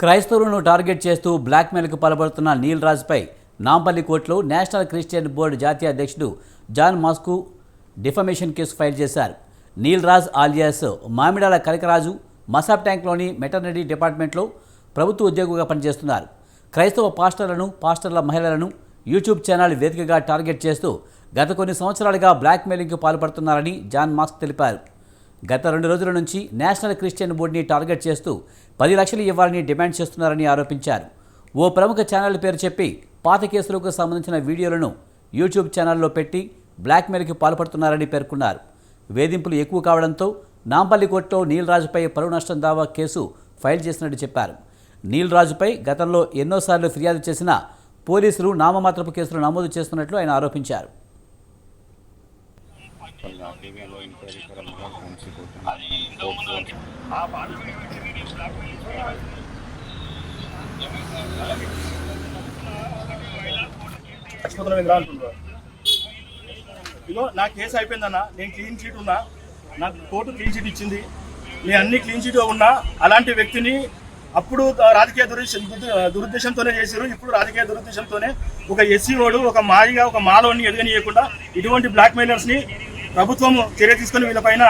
క్రైస్తవులను టార్గెట్ చేస్తూ బ్లాక్మెయిల్కు పాల్పడుతున్న నీల్ రాజ్పై నాంపల్లి కోర్టులో నేషనల్ క్రిస్టియన్ బోర్డు జాతీయ అధ్యక్షుడు జాన్ మాస్కు డిఫమేషన్ కేసు ఫైల్ చేశారు. నీల్ రాజ్ ఆలియాస్ మామిడాల కనకరాజు మసాబ్ ట్యాంక్లోని మెటర్నిటీ డిపార్ట్మెంట్లో ప్రభుత్వ ఉద్యోగిగా పనిచేస్తున్నారు. క్రైస్తవ పాస్టర్ల మహిళలను యూట్యూబ్ ఛానల్ వేదికగా టార్గెట్ చేస్తూ గత కొన్ని సంవత్సరాలుగా బ్లాక్మెయిలింగ్కు పాల్పడుతున్నారని జాన్ మాస్క్ తెలిపారు. గత 2 రోజుల నుంచి నేషనల్ క్రిస్టియన్ బోర్డుని టార్గెట్ చేస్తూ 10 లక్షలు ఇవ్వాలని డిమాండ్ చేస్తున్నారని ఆరోపించారు. ఓ ప్రముఖ ఛానల్ పేరు చెప్పి పాత కేసులకు సంబంధించిన వీడియోలను యూట్యూబ్ ఛానల్లో పెట్టి బ్లాక్మెయిల్కి పాల్పడుతున్నారని పేర్కొన్నారు. వేధింపులు ఎక్కువ కావడంతో నాంపల్లి కోర్టులో నీల్ రాజుపై పరువు నష్టం దావా కేసు ఫైల్ చేసినట్టు చెప్పారు. నీల్ రాజుపై గతంలో ఎన్నోసార్లు ఫిర్యాదు చేసినా పోలీసులు నామమాత్రపు కేసులు నమోదు చేస్తున్నట్లు ఆయన ఆరోపించారు. ఇగో నా కేసు అయిపోయిందన్న, నేను క్లీన్ చీట్ ఉన్నా, నాకు కోర్టు క్లీన్ చీట్ ఇచ్చింది, నేను అన్ని క్లీన్ చీట్గా ఉన్నా. అలాంటి వ్యక్తిని అప్పుడు రాజకీయ దురుద్దేశంతోనే చేశారు, ఇప్పుడు రాజకీయ దురుద్దేశంతోనే ఒక ఎస్సీ వాడు ఒక మాదిగా ఒక మాలోని ఎదగనీయకుండా ఇటువంటి బ్లాక్ మెయిలర్స్ ని ప్రభుత్వం చర్య తీసుకుని వీళ్ళపైన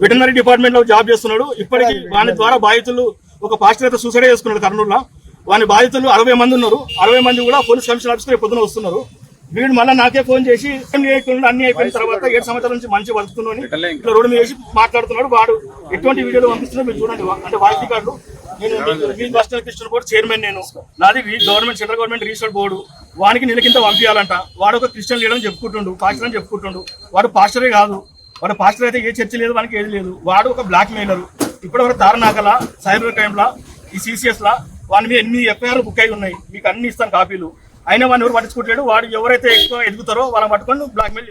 వెటర్నరీ డిపార్ట్మెంట్ లో జాబ్ చేస్తున్నాడు. ఇప్పటికీ వాని ద్వారా బాధితులు ఒక పాస్టర్ అయితే సూసైడ్ చేసుకున్నాడు కర్నూలులో. వాని బాధితులు 60 మంది ఉన్నారు. 60 మంది కూడా పోలీస్ కమిషనర్ ఆఫీస్కి పొద్దున వస్తున్నారు. వీడు మళ్ళీ నాకే ఫోన్ చేసి అన్ని అయిపోయిన తర్వాత 7 సంవత్సరాల నుంచి మంచి బతుకుతున్నాను ఇట్లా రోడ్డు మీద వేసి మాట్లాడుతున్నాడు. వాడు ఎటువంటి వీడియోలు పంపిస్తున్నాడు మీరు చూడండి. అంటే వాయిస్ రికార్డులు. నేను నేషనల్ క్రిస్టియన్ బోర్డు చైర్మన్, నాది government central government registered board. వానికి నెల కింద పంపించాలంట. వాడు ఒక క్రిస్టియన్ లీడర్ అని చెప్పుకుంటుండు, పాస్టర్ అని చెప్పుకుంటుండు. వాడు పాస్టరే కాదు, వాడు పాస్టర్ అయితే ఏ చర్చ లేదు, వానికి ఏది లేదు. వాడు ఒక బ్లాక్ మెయిలర్. ఇప్పటివరకు తారనాకల సైబర్ క్రైమ్ లా ఈ CCS లా వాని మీద 8 FIR బుక్ అయి ఉన్నాయి. మీకు అన్ని ఇస్తాను కాపీలు. అయినా వాడిని ఎవరు పట్టించుకుంటాడు. వాడు ఎవరైతే ఎక్కువ ఎదుగుతారో వాళ్ళని పట్టుకొని బ్లాక్ మెయిల్